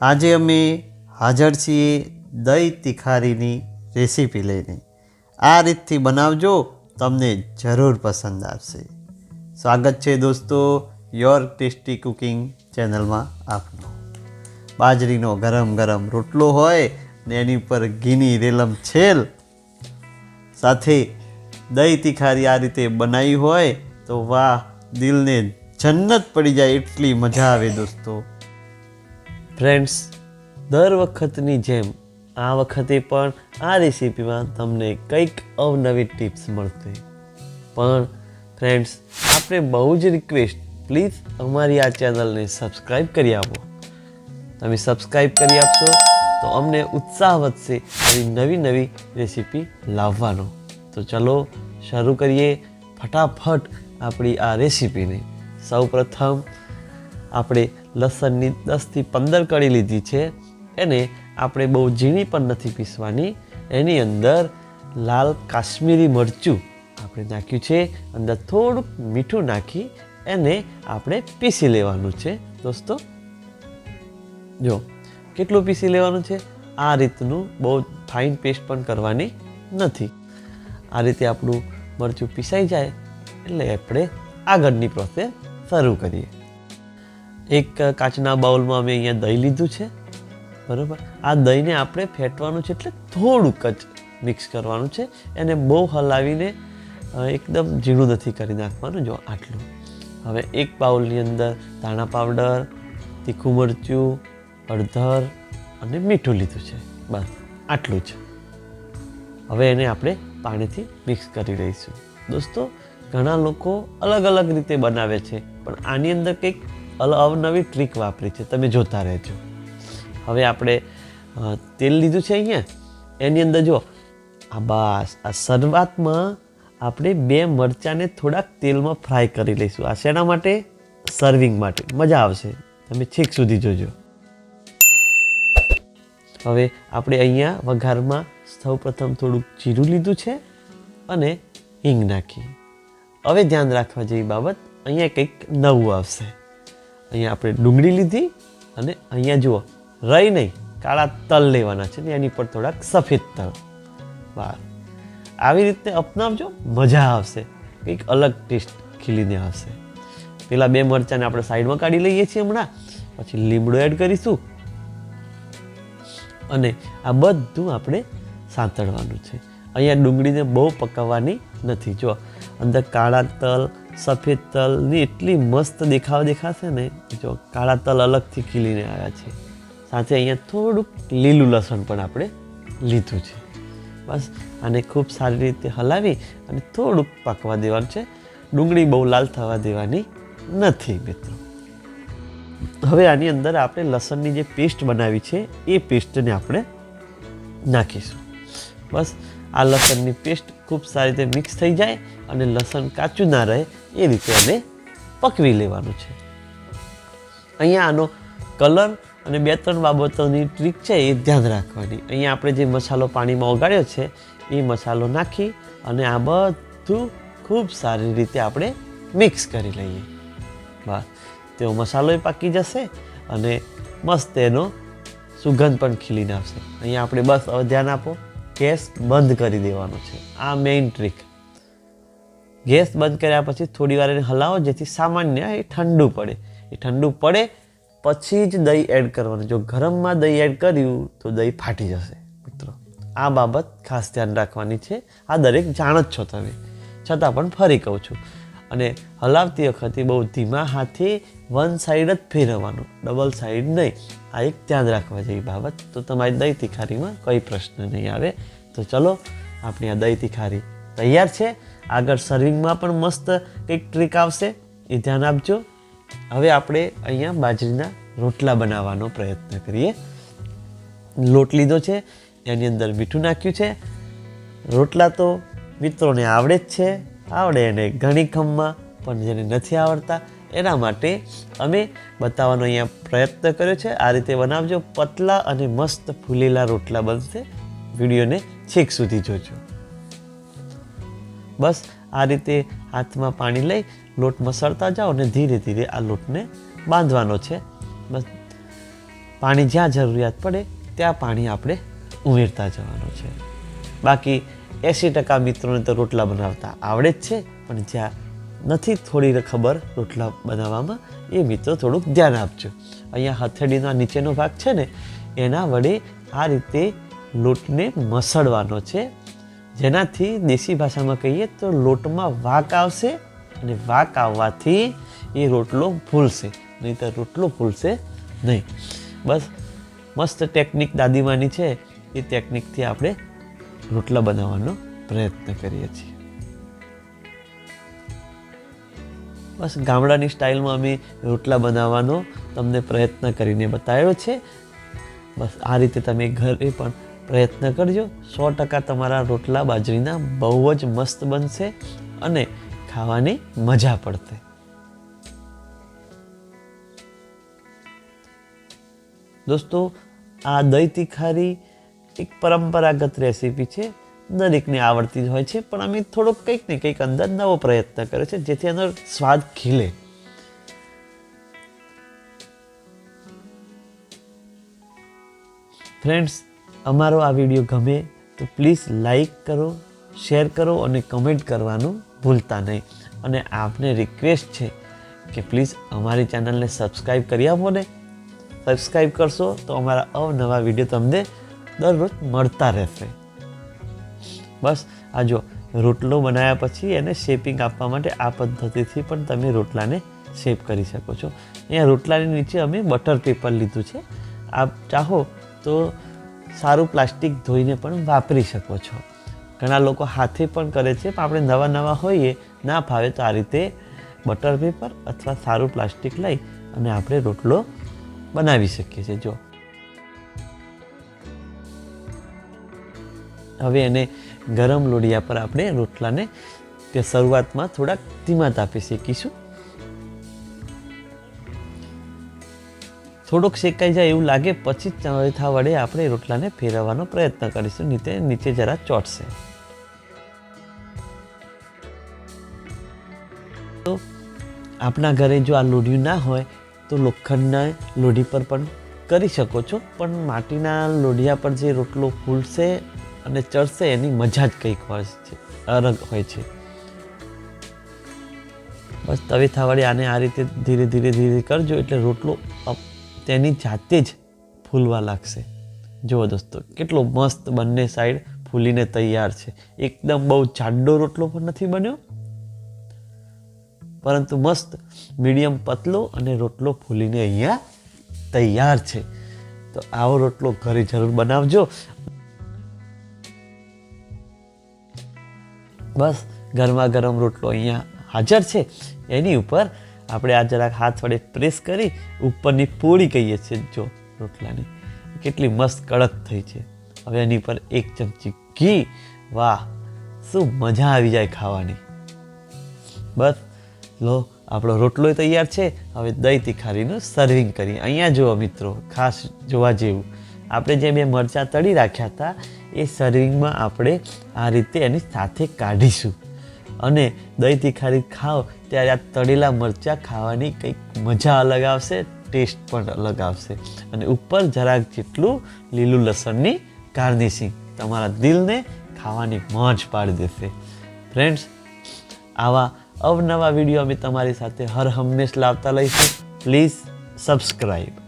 આજે અમે હાજર છીએ દહીં તિખારીની રેસીપી લઈને. આ રીતથી બનાવજો, તમને જરૂર પસંદ આવશે. સ્વાગત છે દોસ્તો યોર ટેસ્ટી કુકિંગ ચેનલમાં આપનું. બાજરીનો ગરમ ગરમ રોટલો હોય ને એની ઉપર ઘીની રેલમ છેલ સાથે દહીં તિખારી આ રીતે બનાવી હોય તો વાહ, દિલને જન્નત પડી જાય એટલી મજા આવે દોસ્તો. ફ્રેન્ડ્સ, દર વખતની જેમ આ વખતે પણ આ રેસીપીમાં તમને કંઈક અવનવી ટિપ્સ મળશે. પણ ફ્રેન્ડ્સ, આપણે બહુ જ રિક્વેસ્ટ, પ્લીઝ અમારી આ ચેનલને સબસ્ક્રાઈબ કરી આપો. તમે સબસ્ક્રાઈબ કરી આપશો તો અમને ઉત્સાહ વધશે આવી નવી નવી રેસીપી લાવવાનો. તો ચલો શરૂ કરીએ ફટાફટ આપણી આ રેસીપીને. સૌ પ્રથમ આપણે લસણની 10થી 15 કળી લીધી છે. એને આપણે બહુ ઝીણી પણ નથી પીસવાની. એની અંદર લાલ કાશ્મીરી મરચું આપણે નાખ્યું છે. અંદર થોડુંક મીઠું નાખી એને આપણે પીસી લેવાનું છે દોસ્તો. જો કેટલું પીસી લેવાનું છે. આ રીતનું બહુ ફાઇન પેસ્ટ પણ કરવાની નથી. આ રીતે આપણું મરચું પીસાઈ જાય એટલે આપણે આગળની પ્રોસેસ શરૂ કરીએ. એક કાચના બાઉલમાં અમે અહીંયા દહીં લીધું છે, બરાબર. આ દહીંને આપણે ફેટવાનું છે, એટલે થોડુંક જ મિક્સ કરવાનું છે. એને બહુ હલાવીને એકદમ ઝીણું નથી કરી નાખવાનું. જો આટલું. હવે એક બાઉલની અંદર ધાણા પાવડર, તીખું મરચું, હળદર અને મીઠું લીધું છે. બસ આટલું જ. હવે એને આપણે પાણીથી મિક્સ કરી લઈશું. દોસ્તો, ઘણા લોકો અલગ અલગ રીતે બનાવે છે, પણ આની અંદર કંઈક અવનવી ટ્રીક વાપરી છે, તમે જોતા રહેજો. હવે આપણે તેલ લીધું છે અહીંયા. એની અંદર જો આ શરૂઆતમાં આપણે 2 મરચાંને થોડાક તેલમાં ફ્રાય કરી લઈશું. આ શેના માટે? સર્વિંગ માટે. મજા આવશે, તમે છેક સુધી જોજો. હવે આપણે અહીંયા વઘારમાં સૌ પ્રથમ થોડુંક જીરું લીધું છે અને હિંગ નાખી. હવે ધ્યાન રાખવા જેવી બાબત, અહીંયા કંઈક નવું આવશે. અહીંયા આપણે ડુંગળી લીધી અને અહીંયા જુઓ, રહી નહીં, કાળા તલ લેવાના છે ને એની પર થોડાક સફેદ તલ. બસ આવી રીતે અપનાવજો, મજા આવશે. કંઈક અલગ ટેસ્ટ ખીલીને આવશે. પેલા 2 મરચાંને આપણે સાઈડમાં કાઢી લઈએ છીએ હમણાં. પછી લીમડો એડ કરીશું અને આ બધું આપણે સાંતળવાનું છે. અહીંયા ડુંગળીને બહુ પકાવવાની નથી. જો અંદર કાળા તલ, સફેદ તલની એટલી મસ્ત દેખાશે ને. જો કાળા તલ અલગથી ખીલીને આવ્યા છે. સાથે અહીંયા થોડુંક લીલું લસણ પણ આપણે લીધું છે. બસ આને ખૂબ સારી રીતે હલાવી અને થોડુંક પાકવા દેવાનું છે. ડુંગળી બહુ લાલ થવા દેવાની નથી મિત્રો. હવે આની અંદર આપણે લસણની જે પેસ્ટ બનાવી છે એ પેસ્ટને આપણે નાખીશું. બસ આ લસણની પેસ્ટ ખૂબ સારી રીતે મિક્સ થઈ જાય અને લસણ કાચું ના રહે એ રીતે એને પકવી લેવાનું છે. અહીંયા આનો કલર અને 2-3 બાબતોની ટ્રીક છે એ ધ્યાન રાખવાની. અહીંયા આપણે જે મસાલો પાણીમાં ઓગાળ્યો છે એ મસાલો નાખી અને આ બધું ખૂબ સારી રીતે આપણે મિક્સ કરી લઈએ. બસ તેઓ મસાલોય પાકી જશે અને મસ્ત એનો સુગંધ પણ ખીલીને આવશે. અહીંયા આપણે બસ હવે ધ્યાન આપો, ગેસ બંધ કરી દેવાનો છે. આ મેઇન ટ્રીક. ગેસ બંધ કર્યા પછી થોડી વાર એને હલાવો, જેથી સામાન્ય એ ઠંડુ પડે. એ ઠંડુ પડે પછી જ દહીં એડ કરવાનું. જો ગરમમાં દહીં એડ કર્યું તો દહીં ફાટી જશે મિત્રો. આ બાબત ખાસ ધ્યાન રાખવાની છે. આ દરેક જાણ જ છો તમે, છતાં પણ ફરી કહું છું. અને હલાવતી વખતે બહુ ધીમા હાથે વન સાઈડ જ ફેરવવાનું, ડબલ સાઈડ નહીં. આ એક ધ્યાન રાખવા જેવી બાબત. તો તમારી દહીં તિખારીમાં કોઈ પ્રશ્ન નહીં આવે. તો ચલો, આપણી આ દહીં તિખારી તૈયાર છે. આગળ સર્વિંગમાં પણ મસ્ત કંઈક ટ્રીક આવશે, એ ધ્યાન આપજો. હવે આપણે અહીંયા બાજરીના રોટલા બનાવવાનો પ્રયત્ન કરીએ. લોટ લીધો છે, એની અંદર મીઠું નાખ્યું છે. રોટલા તો મિત્રોને આવડે જ છે, આવડે એને ઘણી ખમમાં, પણ જેને નથી આવડતા એના માટે અમે બતાવવાનો અહીંયા પ્રયત્ન કર્યો છે. આ રીતે બનાવજો, પતલા અને મસ્ત ફૂલેલા રોટલા બનશે. વિડીયોને છેક સુધી જોજો. બસ આ રીતે હાથમાં પાણી લઈ લોટ મસળતા જાઓ અને ધીરે ધીરે આ લોટને બાંધવાનો છે. બસ પાણી જ્યાં જરૂરિયાત પડે ત્યાં પાણી આપણે ઉમેરતા જવાનું છે. બાકી 80% મિત્રોને તો રોટલા બનાવતા આવડે જ છે, પણ જ્યાં નથી થોડી ખબર રોટલા બનાવવામાં, એ મિત્રો થોડુંક ધ્યાન આપજો. અહીંયા હથેળીનો નીચેનો ભાગ છે ને, એના વડે આ રીતે લોટને મસળવાનો છે, જેનાથી દેશી ભાષામાં કહીએ તો લોટમાં વાંક આવશે, અને વાંક આવવાથી એ રોટલો ફૂલશે, નહીં તો રોટલો ફૂલશે નહીં. બસ મસ્ત ટેકનિક દાદીમાની છે, એ ટેકનિકથી આપણે રોટલા બનાવવાનો પ્રયત્ન કરીએ છીએ. બસ ગામડાની સ્ટાઇલમાં અમે રોટલા બનાવવાનો તમને પ્રયત્ન કરીને બતાવ્યો છે. બસ આ રીતે તમે ઘરે પણ પ્રયત્ન કરજો. 100% તમારા રોટલા બાજરીના બહુ જ મસ્ત બનશે અને ખાવાની મજા પડશે. દોસ્તો, આ દહીં તીખારી એક પરંપરાગત રેસીપી છે, દરેકને આવડતી જ હોય છે, પણ અમે થોડોક કંઈક ને કંઈક અંદર નવો પ્રયત્ન કર્યો છે, જેથી એનો સ્વાદ ખીલે. ફ્રેન્ડ્સ, અમારો આ વિડીયો ગમે તો પ્લીઝ લાઈક કરો, શેર કરો અને કમેન્ટ કરવાનું ભૂલતા નહીં. અને આપને રિક્વેસ્ટ છે કે પ્લીઝ અમારી ચેનલને સબસ્ક્રાઈબ કરી આપો ને. સબસ્ક્રાઈબ કરશો તો અમારા અવનવા વિડીયો તમને દરરોજ મળતા રહેશે. બસ આ જો રોટલો બનાવ્યા પછી એને શેપિંગ આપવા માટે આ પદ્ધતિથી પણ તમે રોટલાને શેપ કરી શકો છો. અહીંયા રોટલાની નીચે અમે બટર પેપર લીધું છે. આપ ચાહો તો સારું પ્લાસ્ટિક ધોઈને પણ વાપરી શકો છો. ઘણા લોકો હાથે પણ કરે છે, પણ આપણે નવા હોઈએ, ના ફાવે તો આ રીતે બટર પેપર અથવા સારું પ્લાસ્ટિક લઈ અને આપણે રોટલો બનાવી શકીએ છીએ. જો હવે એને ગરમ લોઢિયા પર આપણે રોટલાને તે શરૂઆતમાં થોડાક ધીમા તાપે શેકીશું. થોડોક શેકાઈ જાય એવું લાગે પછી તવેથા વડે આપણે રોટલાને ફેરવવાનો પ્રયત્ન કરીશું, નીચે જરા ચોટશે. તો આપણા ઘરે જો આ લોઢિયું ના હોય તો લોખંડના લોઢી પર પણ કરી શકો છો, પણ માટીના લોઢિયા પર જે રોટલો ફૂલશે અને ચડશે એની મજા જ કંઈક હોય છે, અલગ હોય છે. બસ તવેથા વડે આને આ રીતે ધીરે ધીરે કરજો એટલે રોટલો તેની જાતે જ ફૂલવા લાગશે. જુઓ દોસ્તો, કેટલો મસ્ત બંને સાઈડ ફૂલીને તૈયાર છે. એકદમ બહુ જાડો રોટલો પણ નથી બન્યો, પરંતુ મસ્ત મીડિયમ પતલો અને રોટલો ફૂલીને અહીંયા તૈયાર છે. તો આવો રોટલો ઘરે જરૂર બનાવજો. બસ ગરમા ગરમ રોટલો અહીંયા હાજર છે. એની ઉપર આપણે આ જરાક હાથ વડે પ્રેસ કરી ઉપરની પોળી કહીએ છીએ, જો રોટલાની કેટલી મસ્ત કડક થઈ છે. હવે એની પર એક ચમચી ઘી. વાહ, શું મજા આવી જાય ખાવાની. બસ લો, આપણો રોટલો તૈયાર છે. હવે દહીં તીખારીનું સર્વિંગ કરીએ. અહીંયા જુઓ મિત્રો, ખાસ જોવા જેવું, આપણે જે 2 મરચાં તળી રાખ્યા હતા એ સર્વિંગમાં આપણે આ રીતે એની સાથે કાઢીશું. અને દહીં તીખારી ખાઓ ત્યારે આ તળેલા મરચાં ખાવાની કંઈક મજા અલગ આવશે, ટેસ્ટ પણ અલગ આવશે. અને ઉપર જરાક જેટલું લીલું લસણની ગાર્નિશિંગ તમારા દિલને ખાવાની મોજ પાડી દેશે. ફ્રેન્ડ્સ, આવા અવનવા વિડીયો અમે તમારી સાથે હર હંમેશ લાવતા રહીશું. Please subscribe.